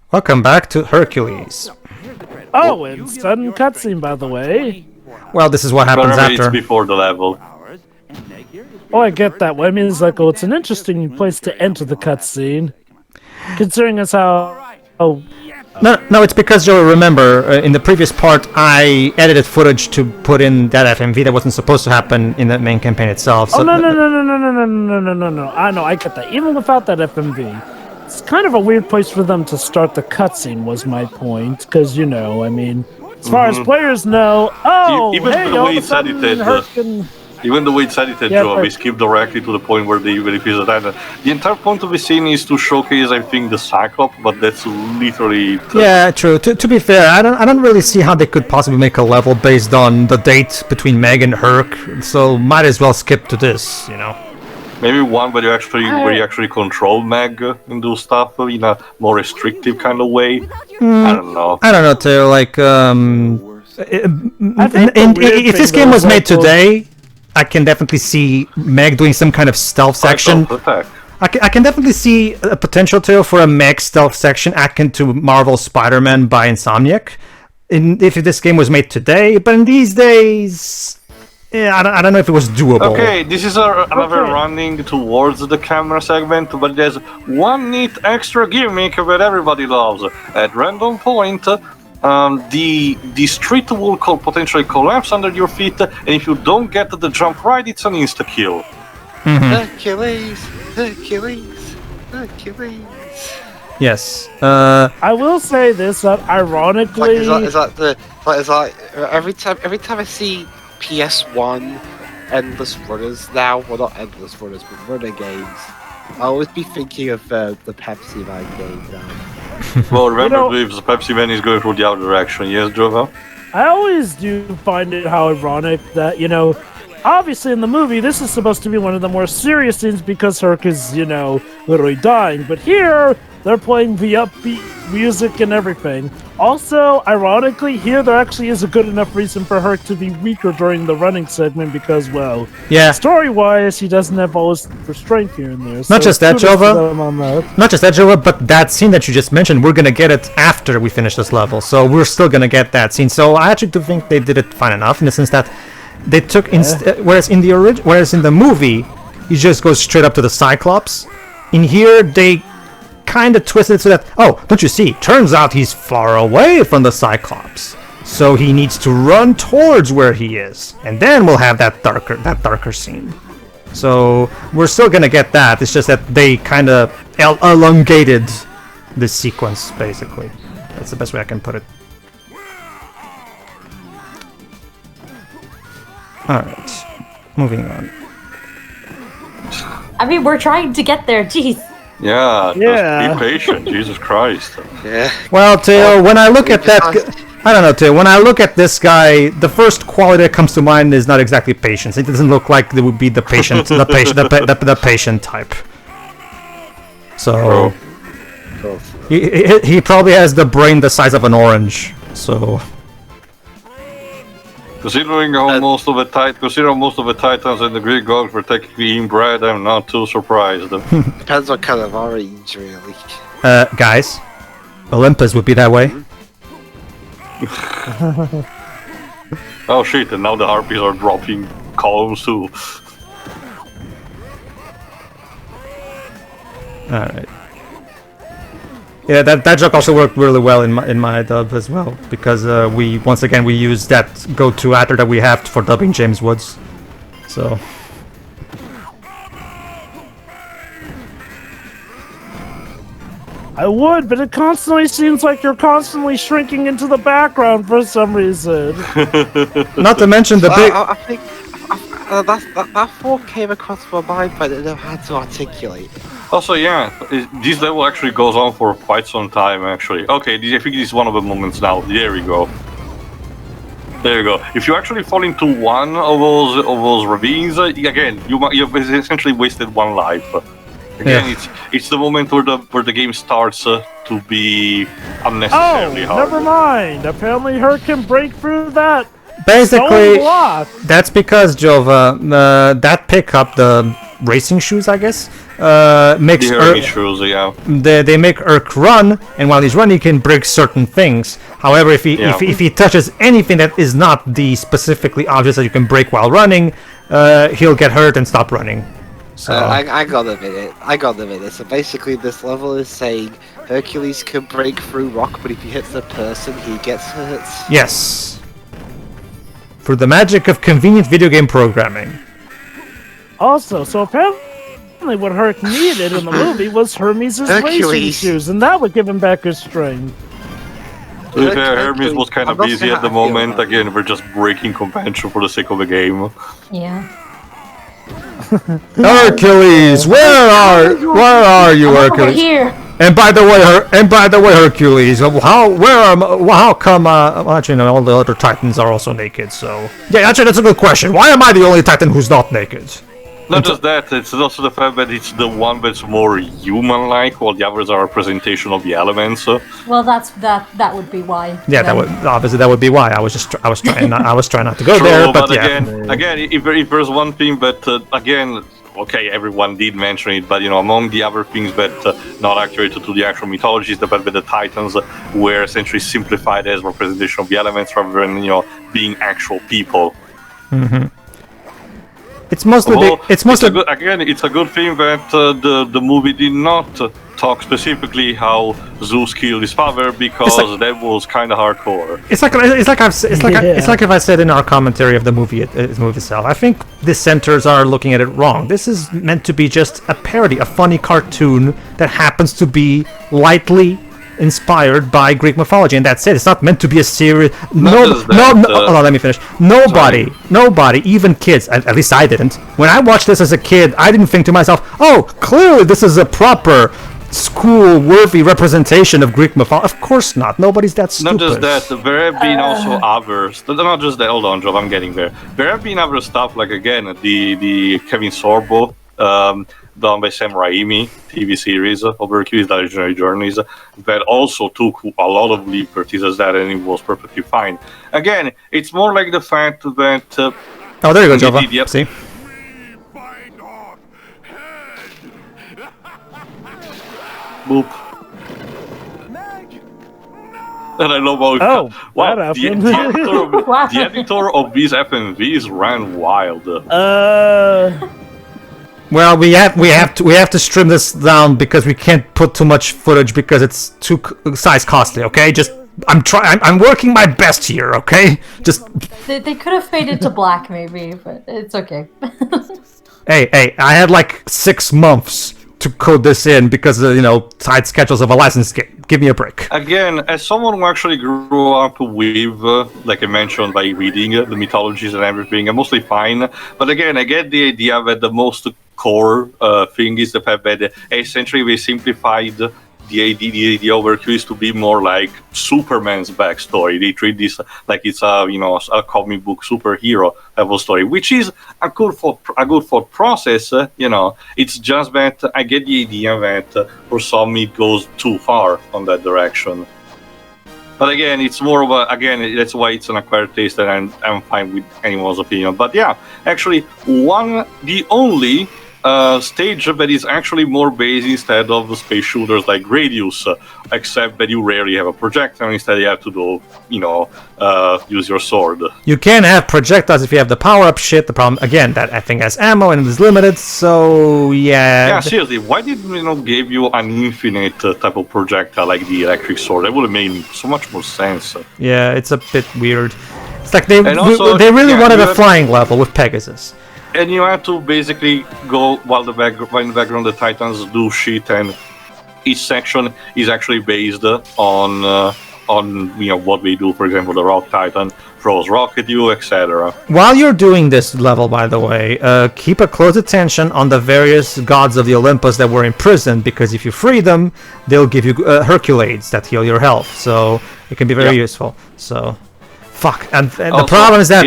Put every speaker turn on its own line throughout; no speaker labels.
Welcome back to Hercules.
Oh, and sudden cutscene, by the way.
Well, this is what happens
Whatever
after.
it's before the level.
Oh, I get that. Well, I mean, it's like, oh, it's an interesting place to enter the cutscene, considering as how. Oh,
No, it's because you'll remember in the previous part I edited footage to put in that FMV that wasn't supposed to happen in the main campaign itself. So
oh no. I know, I get that. Even without that FMV, it's kind of a weird place for them to start the cutscene. Was my point, because I mean, as far as players know,
Even
hey,
the
all
way
of a
it's
sudden,
edited,
Herc can-
Even the way it's edited,
Yeah,
Joe,
but-
we skip directly to the point where they visit Athen. The entire point of the scene is to showcase, I think, the Cyclops, but that's literally...
yeah, true. To be fair, I don't really see how they could possibly make a level based on the date between Meg and Herc. So might as well skip to this,
Maybe one where you actually control Meg and do stuff in a more restrictive kind of way. I don't know.
I don't know, too. Like,
I think the weird
if this
thing
game was
though
made
is, like,
today, I can definitely see Meg doing some kind of stealth section.
Attack.
I can definitely see a potential too for a Meg stealth section akin to Marvel Spider-Man by Insomniac. If this game was made today, but in these days, yeah, I don't know if it was doable.
Okay, this is another running towards the camera segment, but there's one neat extra gimmick that everybody loves. At random point, the street will potentially collapse under your feet, and if you don't get the jump right, it's an insta-kill.
Hercules!
Yes.
I will say this, that ironically,
It's like every time I see PS1 endless runners now, well not endless runners, but runner games, I always be thinking of the Pepsi Man game now.
Well, remember, if the Pepsi Man is going through the other direction, yes, Jova?
I always do find it how ironic that, obviously in the movie, this is supposed to be one of the more serious scenes because Herc is, literally dying. But here, they're playing the upbeat music and everything. Also, ironically, here there actually is a good enough reason for Herc to be weaker during the running segment because, well,
Yeah.
story-wise, he doesn't have all his strength here and there.
Not just that,
kudos to
Jova.
them on that.
Not just that, Joa, but that scene that you just mentioned, we're gonna get it after we finish this level. So we're still gonna get that scene. So I actually do think they did it fine enough in the sense that they took whereas in the movie, he just goes straight up to the Cyclops. In here, they kind of twisted it so that, oh, don't you see? Turns out he's far away from the Cyclops, so he needs to run towards where he is, and then we'll have that darker scene. So we're still gonna get that. It's just that they kind of elongated this sequence, basically. That's the best way I can put it. All right, moving on.
I mean, we're trying to get there, jeez.
Yeah,
Yeah.
just be patient, Jesus Christ.
Yeah.
Well, Theo, when I look at that, I don't know, Theo. When I look at this guy, the first quality that comes to mind is not exactly patience. It doesn't look like it would be the patient, the patient type. So he probably has the brain the size of an orange. So
Considering most of the Titans and the Greek gods were technically inbred, I'm not too surprised.
Depends what kind of orange, really.
guys, Olympus would be that way.
Oh shit, and now the harpies are dropping columns too.
All right. Yeah, that joke also worked really well in my dub as well because we once again we used that go-to actor that we have for dubbing James Woods. So
I would, but it constantly seems like you're constantly shrinking into the background for some reason.
not to mention the big.
I think that thought came across my mind, but I didn't know how to articulate.
Also, yeah, this level actually goes on for quite some time, actually. Okay, I think this is one of the moments now. There we go. There you go. If you actually fall into one of those ravines, again, you've essentially wasted one life. Again, it's the moment where the game starts to be unnecessarily hard.
Never mind. Apparently, Herc can break through that.
Basically,
stone block.
that's because Jova, that pickup, the racing shoes, I guess. Makes
The Hercules shoes, yeah.
they make Herc run, and while he's running, he can break certain things. However, if he touches anything that is not the specifically objects that you can break while running, he'll get hurt and stop running. So
I gotta admit it. So basically, this level is saying Hercules can break through rock, but if he hits a person, he gets hurt.
yes, through the magic of convenient video game programming.
Also, so apparently what Herc needed in the movie was Hermes' racing
Hercules.
shoes, and that would give him back his strength.
To be fair, Hermes was kind of
I'm not
busy
sure
at the
how I feel
moment.
about it.
Again, we're just breaking convention for the sake of the game.
Yeah.
Hercules, where are you,
Over
Hercules?
here.
And by the way, Hercules, how come? Actually, no, all the other Titans are also naked. So yeah, actually, that's a good question. Why am I the only Titan who's not naked?
Not just that, it's also the fact that it's the one that's more human-like, while the others are a representation of the elements.
Well, that would be why.
Yeah, that would obviously that would be why I was trying not to go
True,
there, but
but
yeah.
again, if there's one thing that again, okay, everyone did mention it, but among the other things that not accurate to the actual mythology is the fact that the Titans were essentially simplified as representation of the elements rather than being actual people.
Mm-hmm. It's mostly
It's a good thing that the movie did not talk specifically how Zeus killed his father, because that was kind of hardcore.
It's like if I said in our commentary of the movie itself. I think the centers are looking at it wrong. This is meant to be just a parody, a funny cartoon that happens to be lightly inspired by Greek mythology, and that's it. It's not meant to be a serious. Hold on, let me finish. Nobody, even kids. At least I didn't. When I watched this as a kid, I didn't think to myself, "Oh, clearly this is a proper school-worthy representation of Greek mythology." Of course not. Nobody's that stupid.
Not just that, there have been also others. Not just that. Hold on, Joe, I'm getting there. There have been other stuff, like again the Kevin Sorbo. Done by Sam Raimi TV series of Hercules: The Legendary Journeys, that also took a lot of liberties as that, and it was perfectly fine. Again, it's more like the fact that
oh, there you go, Jova.
Yep.
See?
Boop. And I love how
that happened.
The editor of these FMVs ran wild.
Well, we have to trim this down because we can't put too much footage because it's too size costly. Okay, just I'm working my best here. Okay, just
They could have faded to black maybe, but it's okay.
hey, I had like 6 months to code this in because tight schedules of a licensed game. Give me a break.
Again, as someone who actually grew up with, like I mentioned, by reading the mythologies and everything, I'm mostly fine. But again, I get the idea that the most core thing is the fact that essentially we simplified the idea of Hercules to be more like Superman's backstory. They treat this like it's a comic book superhero level story, which is a good thought process. It's just that I get the idea that for some it goes too far on that direction. But again, it's more of that's why it's an acquired taste, and I'm fine with anyone's opinion. But yeah, actually, the only stage that is actually more based instead of the space shooters like Gradius, except that you rarely have a projectile. Instead, you have to do, use your sword.
You can have projectiles if you have the power-up shit. The problem, again, that I think has ammo and it is limited, so yeah.
Yeah, seriously, why did give you an infinite type of projectile like the electric sword? That would have made so much more sense.
Yeah, it's a bit weird. It's like they really
yeah,
wanted a flying level with Pegasus.
And you have to basically go while in the background the Titans do shit, and each section is actually based on what we do. For example, the Rock Titan throws rock at you, etc.
While you're doing this level, by the way, keep a close attention on the various gods of the Olympus that were imprisoned, because if you free them, they'll give you Hercules that heal your health, so it can be very useful. So, fuck. And the problem is that,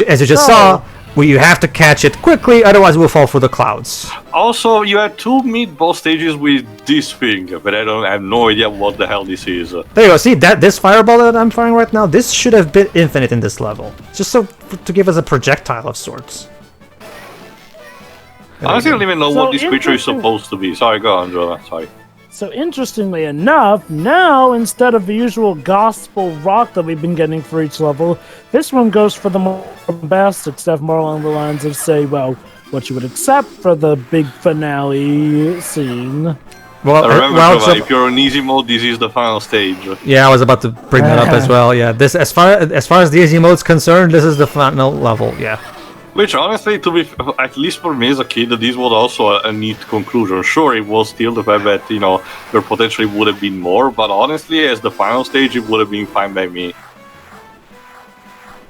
as you just saw, you have to catch it quickly, otherwise we'll fall through the clouds.
Also, you had 2 mid-boss stages with this thing, but I have no idea what the hell this is.
There you go, see, this fireball that I'm firing right now, this should have been infinite in this level. Just to give us a projectile of sorts.
Honestly, I don't even know
So
what this creature is
interesting-
supposed to be. Sorry, go on, Jonah. Sorry.
So interestingly enough, now instead of the usual gospel rock that we've been getting for each level, this one goes for the more bombastic stuff, more along the lines of, say, well, what you would accept for the big finale scene.
Well,
Remember,
well,
Jonah, if you're in easy mode, this is the final stage.
yeah, I was about to bring that up as well. Yeah, this as far as the easy mode's concerned, this is the final level. Yeah.
Which, honestly, to be at least for me as a kid, this was also a neat conclusion. Sure, it was still the fact that there potentially would have been more, but honestly, as the final stage, it would have been fine by me.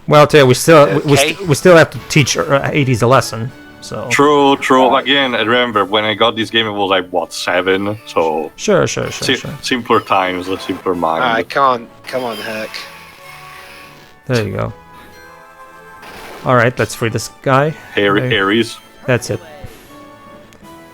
Well, Taylor, we still
Okay.
we still have to teach 80s a lesson. So
True. Again, I remember when I got this game, it was like what 7, so
sure.
simpler times, a simpler mind.
I can't. Come on, Herc.
There you go. All right, let's free this guy.
Ares.
That's it.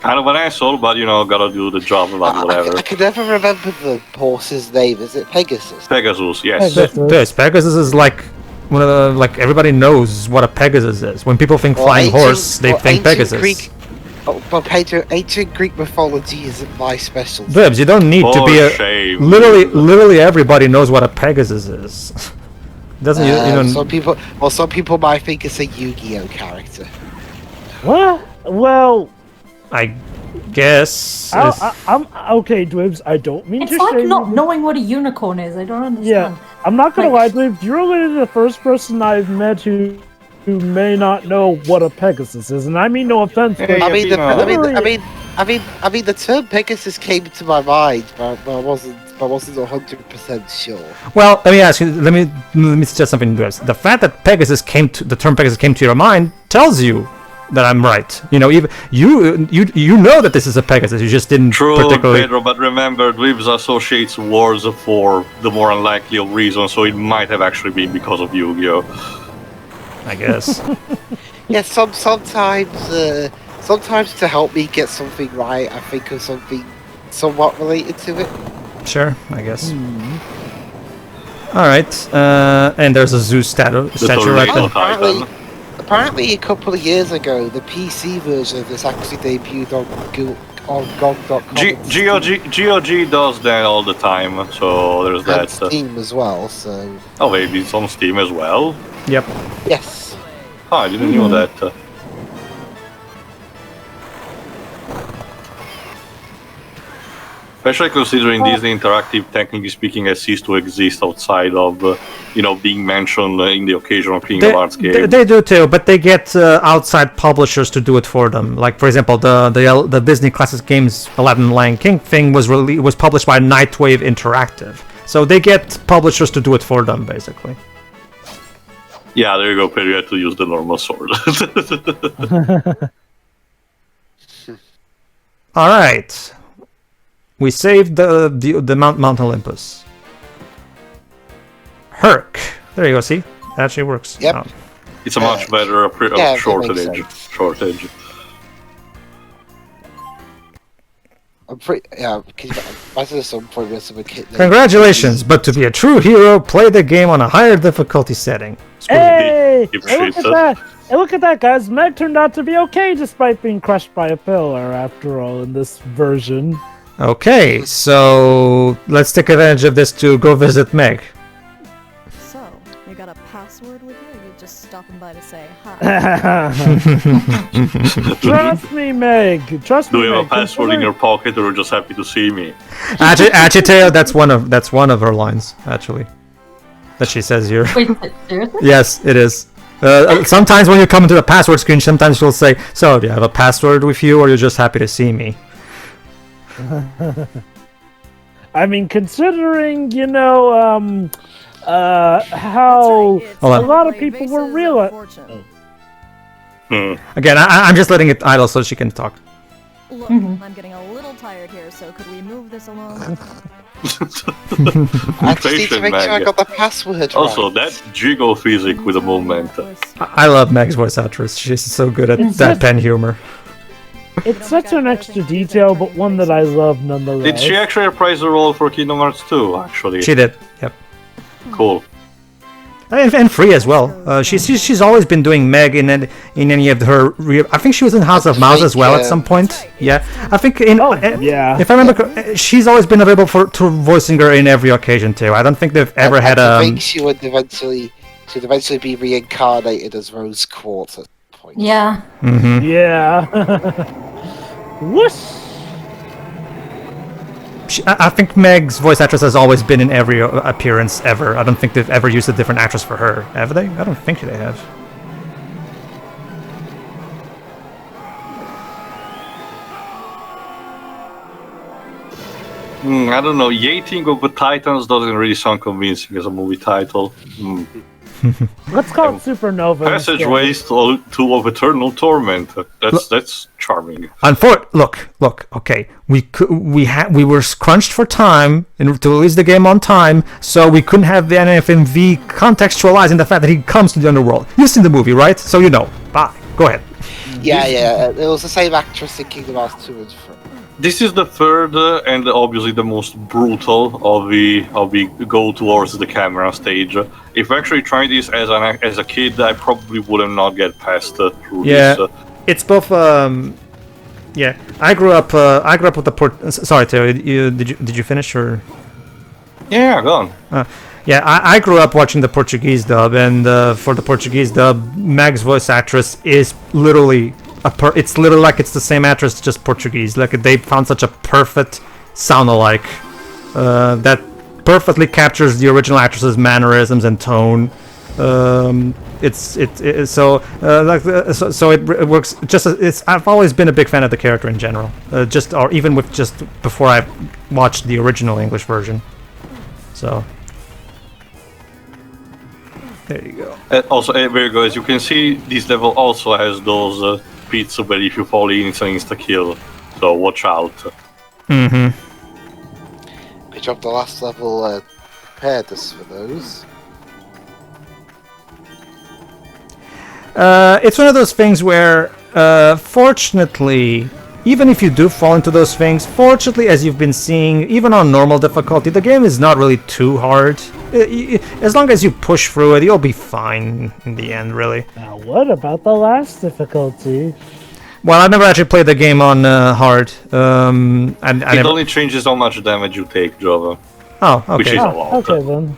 Kind of an asshole, but gotta do the job about whatever.
I can never remember the horse's name. Is it Pegasus?
Pegasus, yes.
Pegasus is like one of the everybody knows what a Pegasus is. When people think flying horse, they think Pegasus.
Greek, well, Pedro, ancient Greek mythology isn't my specialty.
Bibs, you don't need to be a
shame.
literally everybody knows what a Pegasus is. Doesn't
Some people might think it's a Yu-Gi-Oh character.
What? Well,
I guess.
I'm okay, Dwebs. I don't mean
It's
to
like
shame
not
you.
knowing what a unicorn is. I don't understand.
Yeah, I'm not gonna
Like-
lie, Dwebs. You're literally the first person I've met who may not know what a Pegasus is, and I mean no offense.
Hey,
But
I mean,
Literally-
I mean, the term Pegasus came to my mind, but I wasn't 100% sure.
Well, let me ask you. Let me suggest something to us. The fact that the term Pegasus came to your mind tells you that I'm right. Even you know that this is a Pegasus. You just didn't
True,
particularly.
Pedro, but remember, Dweebs associates wars for the more unlikely of reasons, so it might have actually been because of Yu-Gi-Oh!
I guess.
Yeah, sometimes to help me get something right, I think of something somewhat related to it.
Sure, I guess. All right, and there's a zoo statue right
tornado.
there.
Titan.
Apparently, a couple of years ago, the PC version of this actually debuted on GOG.com.
GOG does that all the time, so there's
and
that.
Steam as well. So
Oh, maybe it's on Steam as well?
Yep.
yes,
Oh, I didn't know that. Especially considering Disney Interactive, technically speaking, has ceased to exist outside of, being mentioned in the occasional Kingdom Hearts game.
They do too, but they get outside publishers to do it for them. Like for example, the Disney Classic Games Aladdin Lion King thing was published by Nightwave Interactive, so they get publishers to do it for them, basically.
Yeah, there you go, Pedro. You had to use the normal sword.
All right, we saved the Mount Olympus. Herc. There you go. See, that actually works.
Yep.
Oh.
It's a much better
that
shortage.
makes
Shortage.
I'm pretty. Yeah, can you imagine at some point where someone hit?
Congratulations, but to be a true hero, play the game on a higher difficulty setting.
Hey,
Keep
hey, look
shit,
at that! Hey, look at that, guys! Meg turned out to be okay despite being crushed by a pillar. After all, in this version.
Okay, so let's take advantage of this to go visit Meg.
So, you got a password with you, or you just stopping by to say hi?
Trust me, Meg. Trust
Do
me.
you have a
Meg.
password in your pocket, or you're just happy to see me?
Achiteo, that's one of her lines, actually, that she says here.
Wait, seriously?
Yes, it is. Sometimes when you come into the password screen, sometimes she'll say, "So, do you have a password with you, or you're just happy to see me?"
I mean, considering, how
Hold
a
on.
lot of people were real.
Again, I'm just letting it idle so she can talk.
Look, I'm getting a little tired here, so could we move this along?
I just need to
Patient
make sure I
Meg.
got the password
Also,
right.
that jiggle physic with the movement.
I love Meg's voice actress. She's so good at
It's
that
just-
pen humor.
It's such an extra detail, but one that I love nonetheless.
Did she actually reprise the role for Kingdom Hearts 2, actually?
She did. Yep.
Cool.
And Free as well. She's always been doing Meg in any of her. I think she was in House of Mouse as well at some point. Yeah, I think
yeah.
If I remember, she's always been available to voicing her in every occasion too. I don't think they've ever had a.
I think she would eventually be reincarnated as Rose Quartz at some point.
Yeah.
Mm-hmm.
Yeah. Whoosh.
I think Meg's voice actress has always been in every appearance ever. I don't think they've ever used a different actress for her. Have they? I don't think they have.
I don't know. Yating of the Titans doesn't really sound convincing as a movie title.
Let's call it Supernova.
Passageways to of Eternal Torment. That's charming.
Look. Okay, we were crunched for time to release the game on time, so we couldn't have the NFMV contextualizing the fact that he comes to the Underworld. You've seen the movie, right? So you know. Bye. Go ahead.
Yeah. It was the same actress in Kingdom Hearts 2 and 3.
This is the third and obviously the most brutal of the go towards the camera stage. If I actually tried this as a kid, I probably would not get past through this.
It's both. Yeah, I grew up with the Sorry, Theo. Did you finish or?
Yeah, go on.
Yeah, I grew up watching the Portuguese dub, and for the Portuguese dub, Meg's voice actress is literally. It's literally like it's the same actress, just Portuguese. Like they found such a perfect sound-alike that perfectly captures the original actress's mannerisms and tone. It works. I've always been a big fan of the character in general. Even before I watched the original English version. So there you go.
Also, there you go. As you can see, this level also has those pits where if you fall in, it's an insta-kill. So watch out.
Mm-hmm.
I dropped the last level prepared us for those.
It's one of those things where, fortunately, even if you do fall into those things, fortunately, as you've been seeing, even on normal difficulty, the game is not really too hard. As long as you push through it, you'll be fine in the end, really.
Now, what about the last difficulty?
Well, I've never actually played the game on hard.
It only changes how much damage you take, Java.
Oh, okay.
Which is a lot.
Okay, then.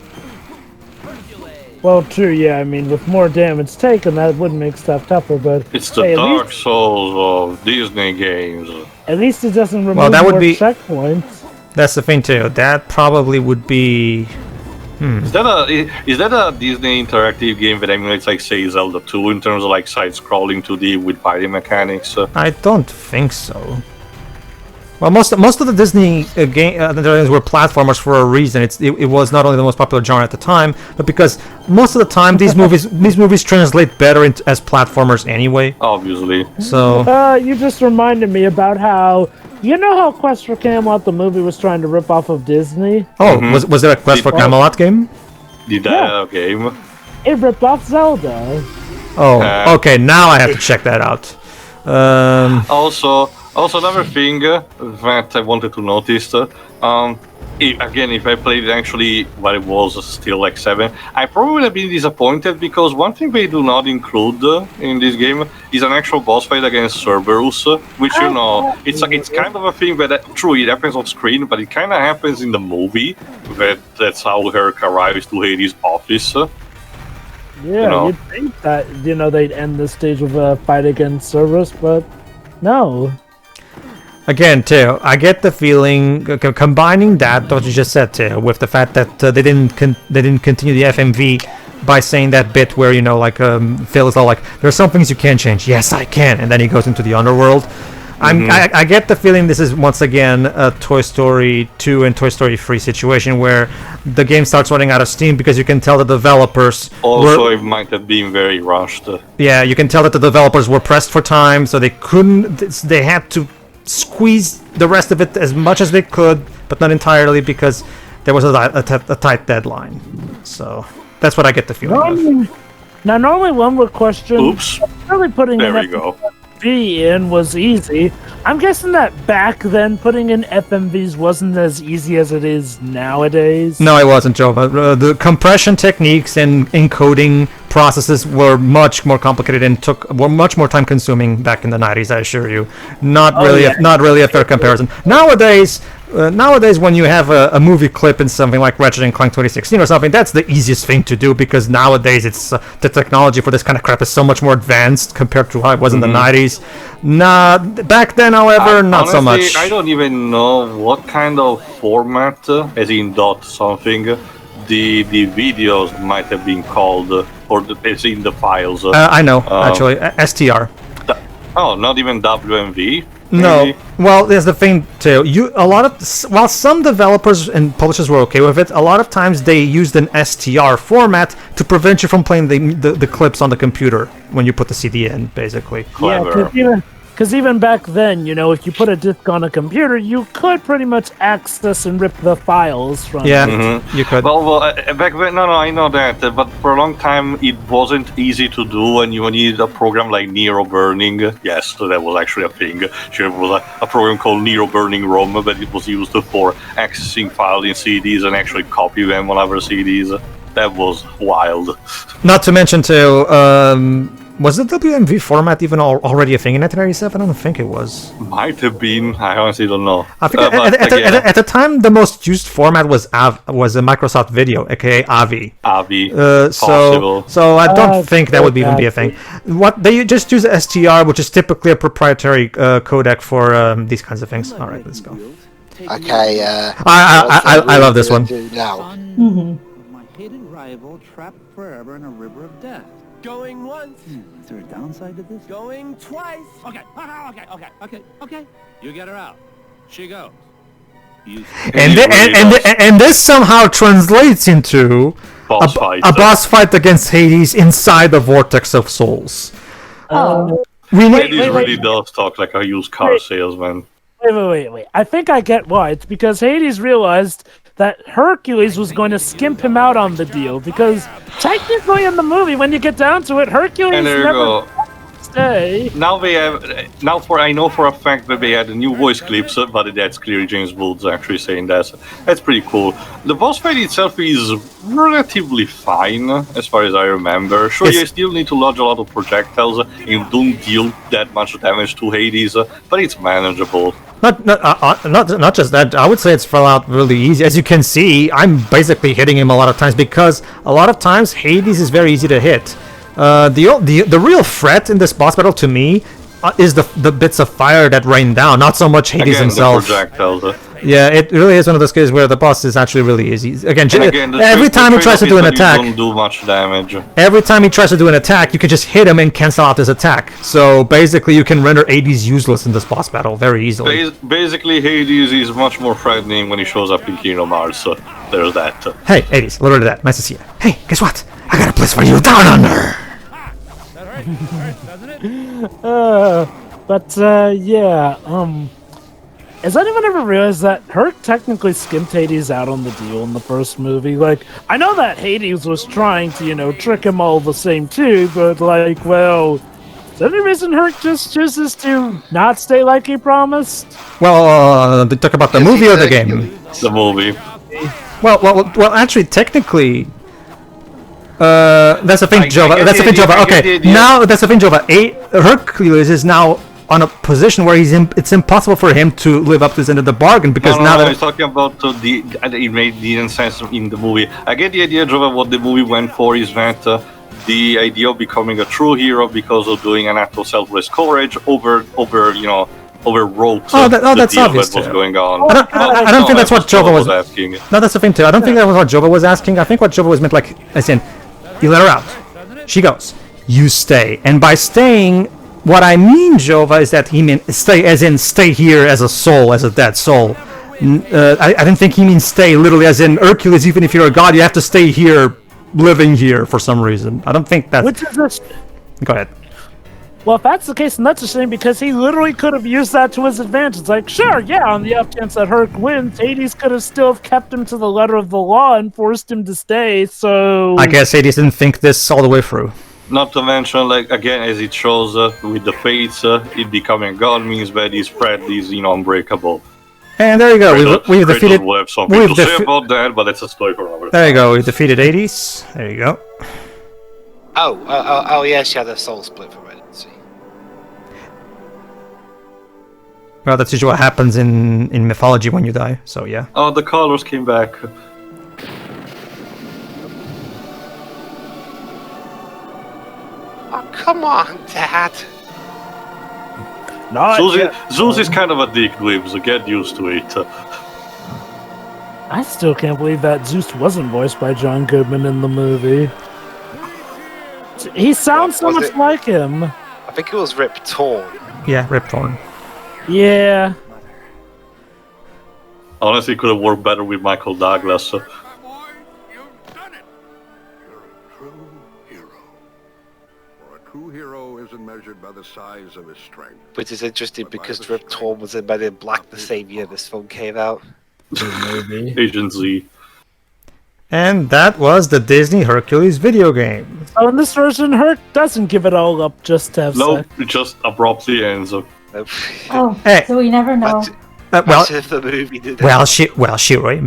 Well, true, yeah, I mean, with more damage taken, that would make stuff tougher, but...
It's the Dark Souls of Disney games.
At least it doesn't remove
that would
more
be
checkpoints.
That's the thing, too. That probably would be...
Is that a Disney interactive game that emulates, like, say, Zelda 2 in terms of, like, side-scrolling 2D with fighting mechanics?
I don't think so. Well, most of the Disney games were platformers for a reason. It was not only the most popular genre at the time, but because most of the time these movies translate better as platformers anyway.
Obviously.
So.
You just reminded me about how Quest for Camelot the movie was trying to rip off of Disney.
Oh, was there a Quest for Camelot game?
Did that game?
It ripped off Zelda.
Oh, okay. Now I have to check that out.
Also, another thing that I wanted to notice, again, if I played it actually while it was still like 7, I probably would have been disappointed because one thing they do not include in this game is an actual boss fight against Cerberus, which, it's kind of a thing that, true, it happens off screen, but it kind of happens in the movie, that's how Herc arrives to Hades' office.
Yeah, you'd think that, they'd end the stage with a fight against Cerberus, but no.
Again, too, I get the feeling combining that what you just said, too, with the fact that they didn't continue the FMV by saying that bit where Phil is all like, "There are some things you can't change." Yes, I can, and then he goes into the Underworld. I get the feeling this is once again a Toy Story 2 and Toy Story 3 situation where the game starts running out of steam because you can tell the developers.
Also, it might have been very rushed.
Yeah, you can tell that the developers were pressed for time, so they couldn't. They had to squeeze the rest of it as much as they could, but not entirely because there was a tight deadline. So that's what I get the feeling of.
Now, normally one would question.
Oops.
Really putting
there we go.
FMV in was easy. I'm guessing that back then putting in FMVs wasn't as easy as it is nowadays.
No, it wasn't, Jova. The compression techniques and encoding processes were much more complicated and were much more time consuming back in the 90s, I assure you. Not really a fair comparison. Nowadays, when you have a movie clip in something like Ratchet and Clank 2016 or something, that's the easiest thing to do because nowadays it's the technology for this kind of crap is so much more advanced compared to how it was in the 90s. Back then, however, not
honestly,
so much.
I don't even know what kind of format, as in dot something, the videos might have been called, or as in the files.
I know, actually, STR.
Oh, not even WMV.
No,
Maybe?
well, there's the thing too. While some developers and publishers were okay with it, a lot of times they used an STR format to prevent you from playing the clips on the computer when you put the CD in, basically.
Clever.
Yeah, because even back then, if you put a disc on a computer, you could pretty much access and rip the files from it.
You could.
Well, back then, no, I know that, but for a long time it wasn't easy to do, and you needed a program like Nero Burning. Yes, so that was actually a thing. There was a program called Nero Burning ROM, but it was used for accessing files in CDs and actually copy them on other CDs. That was wild.
Not to mention too, was the WMV format even already a thing in 1997? I don't think it was.
Might have been. I honestly don't know.
I think at the time the most used format was a Microsoft Video, aka AVI.
AVI.
So I don't think that would even be a thing. What they just use STR, which is typically a proprietary codec for these kinds of things. All right, let's go.
Okay.
I love this one.
Now.
My hated rival trapped forever in a river of death.
Going once.
Is there a downside to this?
Going twice.
Okay. You get her out. She goes.
And this somehow translates into a boss fight against Hades inside the Vortex of Souls.
Hades really does talk like a used car salesman.
Wait. I think I get why. It's because Hades realized that Hercules was going to skimp him out on the deal, because technically in the movie, when you get down to it, Hercules never stay.
Now I know for a fact that they had new voice clips, but that's clearly James Woods actually saying that. That's pretty cool. The boss fight itself is relatively fine, as far as I remember. Sure, you still need to lodge a lot of projectiles and don't deal that much damage to Hades, but it's manageable.
Not just that. I would say it's fell out really easy. As you can see, I'm basically hitting him a lot of times because a lot of times Hades is very easy to hit. The real threat in this boss battle to me is the bits of fire that rain down, not so much Hades himself.
The projectiles.
Yeah, it really is one of those cases where the boss is actually really easy. Again, every time he tries to do an attack,
don't do much damage.
Every time he tries to do an attack, you can just hit him and cancel out his attack. So basically, you can render Hades useless in this boss battle very easily.
Basically, Hades is much more threatening when he shows up in Kingdom Hearts. So there's that.
Hey, Hades, a little bit of that. Nice to see you. Hey, guess what? I got a place for you down under.
That hurts, doesn't it?
Has anyone ever realized that Herc technically skimped Hades out on the deal in the first movie? Like, I know that Hades was trying to, trick him all the same too, but is there any reason Herc just chooses to not stay like he promised?
Well, they talk about the movie or the game?
The movie.
Well, actually, technically, that's the thing, Jova. Okay, now that's the thing, Jova. Hercules is now on a position where it's impossible for him to live up to his end of the bargain because
I was talking about it made sense in the movie. I get the idea, Jova. What the movie went for is that the idea of becoming a true hero because of doing an act of selfless courage overwrote
that's
deal
obvious
that was
too.
going on.
I don't think that's what Jova was
asking.
No, that's the thing too. I don't think that was what Jova was asking. I think what Jova was meant, as in, you let her out. She goes. You stay. And by staying, what I mean, Jova, is that he meant stay as in stay here as a soul, as a dead soul. I didn't think he means stay literally as in Hercules, even if you're a god, you have to stay here, living here for some reason. I don't think that's...
Which is this...
Go ahead.
Well, if that's the case, then that's a shame because he literally could have used that to his advantage. It's like, sure, yeah, on the off chance that Herc wins, Hades could have still kept him to the letter of the law and forced him to stay, so...
I guess Hades didn't think this all the way through.
Not to mention, like again, as it shows with the fates, it becoming god means that he spread is unbreakable.
And there you go. We've defeated.
Will have something to say about that, but that's a story for another.
There you go. We've defeated Hades. There you go.
Oh, yeah, she had a soul split from it, didn't she?
Well, that's usually what happens in mythology when you die. So yeah.
Oh, the colors came back.
Oh, come on, Dad.
Not yet.
Zeus is kind of a dick, Dweeb, so get used to it.
I still can't believe that Zeus wasn't voiced by John Goodman in the movie. He sounds so much like him.
I think it was Rip Torn.
Yeah, Rip Torn.
Yeah.
Honestly, it could have worked better with Michael Douglas.
True hero isn't measured by the size of his strength.
Which is interesting because Rip Torn was in Men in Black the same year this film came out.
Agent Z.
And that was the Disney Hercules video game.
Oh, in this version, Herc doesn't give it all up just to have
Nope,
sex.
it just abruptly ends.
Oh,
Hey.
so we never know.
Well,
if the movie did
Shiroi,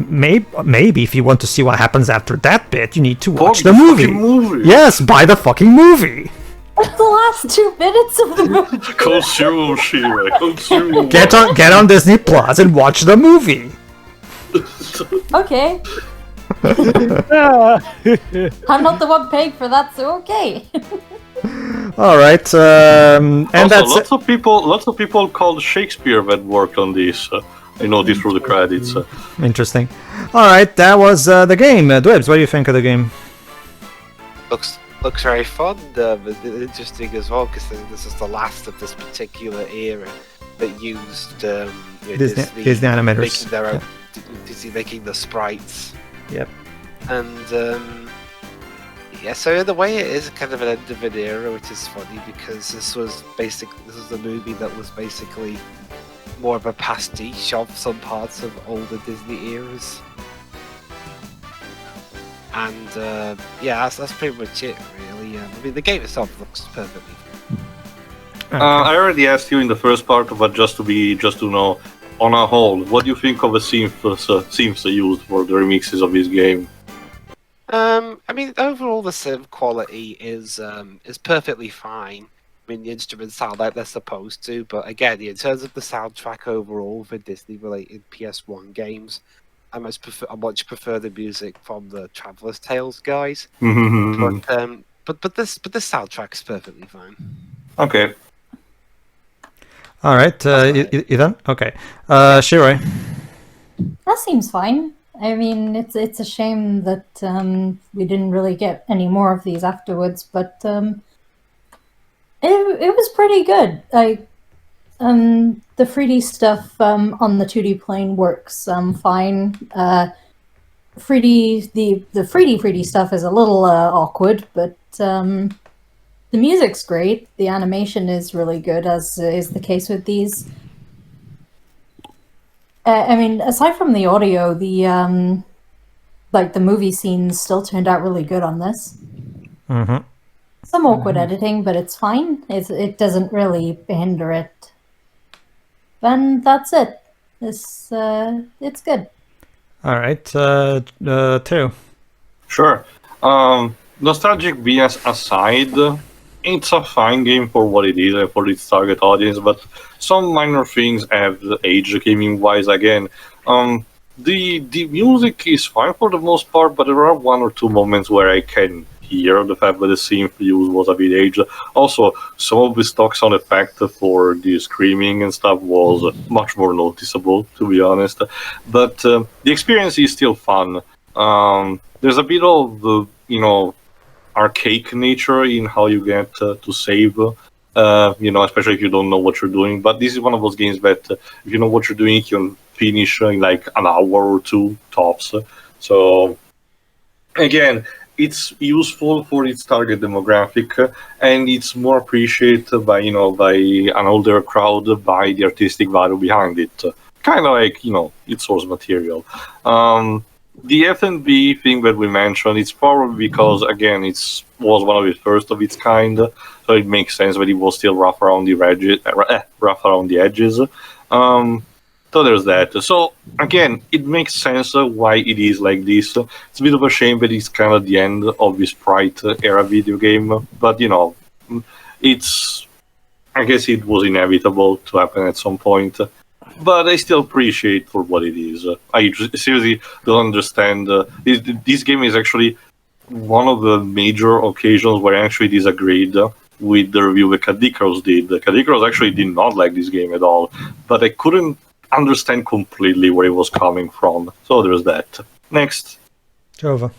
maybe if you want to see what happens after that bit, you need to watch the
fucking
movie. Yes, buy the fucking movie.
That's the last 2 minutes of the movie.
Consume, Shiroi, consume.
Get on Disney Plus and watch the movie.
Okay. I'm not the one paying for that, so okay.
All right, and
Also,
that's
lots of people called Shakespeare that worked on this. I know this through the credits.
interesting. All right, that was the game. Dwebs, what do you think of the game?
Looks very fun, interesting as well, because this is the last of this particular era that used
Disney animators.
making their own, Disney making the sprites.
Yep.
And yeah, so in a way it is kind of an end of an era, which is funny because this was a movie that was basically more of a pastiche of some parts of older Disney eras. And yeah, that's pretty much it, really. I mean, the game itself looks perfectly.
Okay.
I already asked you in the first part, but just to know, on a whole, what do you think of the synths used for the remixes of this game?
I mean, overall the synth quality is perfectly fine. I mean, the instruments sound like they're supposed to, but again, in terms of the soundtrack overall for Disney-related PS1 games, I much prefer the music from the Traveler's Tales guys. But this soundtrack's perfectly fine.
Okay.
All right, Ethan. Okay, Shiroi.
That seems fine. I mean, it's a shame that we didn't really get any more of these afterwards, but it was pretty good. The 3D stuff on the 2D plane works fine. 3D the 3D stuff is a little awkward, but the music's great. The animation is really good, as is the case with these. I mean, aside from the audio, the movie scenes still turned out really good on this.
Mm-hmm.
Some awkward editing, but it's fine. It doesn't really hinder it. And that's it. It's good.
All right, Theo.
Sure. Nostalgic BS aside, it's a fine game for what it is and for its target audience, but some minor things have aged gaming-wise again. The music is fine for the most part, but there are one or two moments where I can hear the fact that the synth use was a bit aged. Also, some of the stock sound effect for the screaming and stuff was much more noticeable, to be honest. But the experience is still fun. There's a bit of, archaic nature in how you get to save, especially if you don't know what you're doing. But this is one of those games that if you know what you're doing, you can finish in like an hour or two tops. So again, it's useful for its target demographic, and it's more appreciated by an older crowd by the artistic value behind it. Kind of like its source material. the F&B thing that we mentioned, it's probably because, again, was one of the first of its kind, so it makes sense that it was still rough around the edges. So there's that. So, again, it makes sense why it is like this. It's a bit of a shame that it's kind of the end of this Sprite era video game, but, I guess it was inevitable to happen at some point. But I still appreciate for what it is. I seriously don't understand. This game is actually one of the major occasions where I actually disagreed with the review that Kadikros did. Kadikros actually did not like this game at all, but I couldn't understand completely where it was coming from. So there's that. Next.
Jova.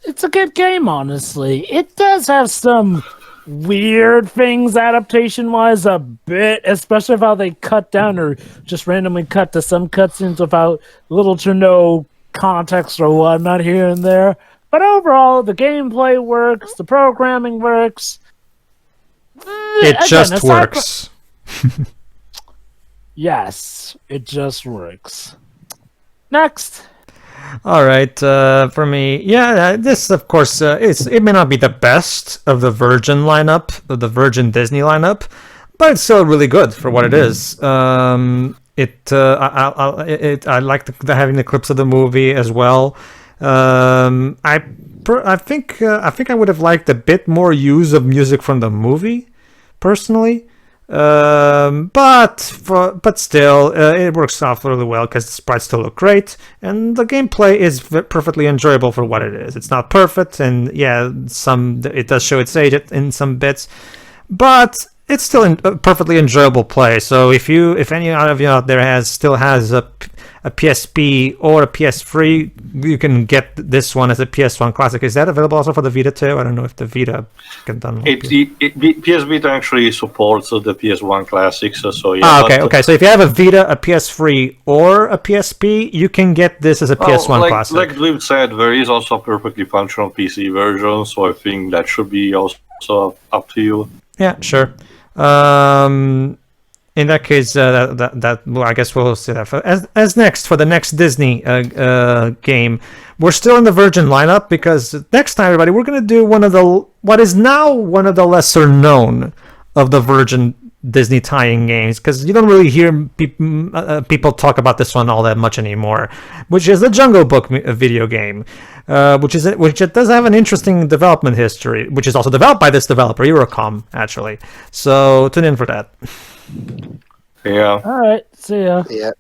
It's a good game, honestly. It does have some weird things adaptation-wise a bit, especially how they cut down or just randomly cut to some cutscenes without little to no context or whatnot here and there. But overall, the gameplay works, the programming works.
It just works.
Yes, it just works. Next.
All right, for me, yeah, this of course it may not be the best of the Virgin lineup, of the Virgin Disney lineup, but it's still really good for what it is. I like having the clips of the movie as well. I think I would have liked a bit more use of music from the movie, personally. But still, it works out really well because the sprites still look great, and the gameplay is perfectly enjoyable for what it is. It's not perfect, and yeah, it does show its age in some bits, but it's still a perfectly enjoyable play. So if any of you out there still has a PSP or a PS3, you can get this one as a PS1 classic. Is that available also for the Vita too? I don't know if the Vita can done.
PS Vita actually supports the PS1 classics, so yeah.
Okay. So if you have a Vita, a PS3, or a PSP, you can get this as a PS1 classic.
Like Dweeb said, there is also a perfectly functional PC version, so I think that should be also up to you.
Yeah, sure. In that case, well, I guess we'll see that. As next, for the next Disney game, we're still in the Virgin lineup, because next time, everybody, we're going to do what is now one of the lesser known of the Virgin Disney tie-in games, because you don't really hear people talk about this one all that much anymore, which is the Jungle Book video game, which it does have an interesting development history, which is also developed by this developer, Eurocom, actually. So tune in for that.
Yeah.
All right. See ya.
Yeah.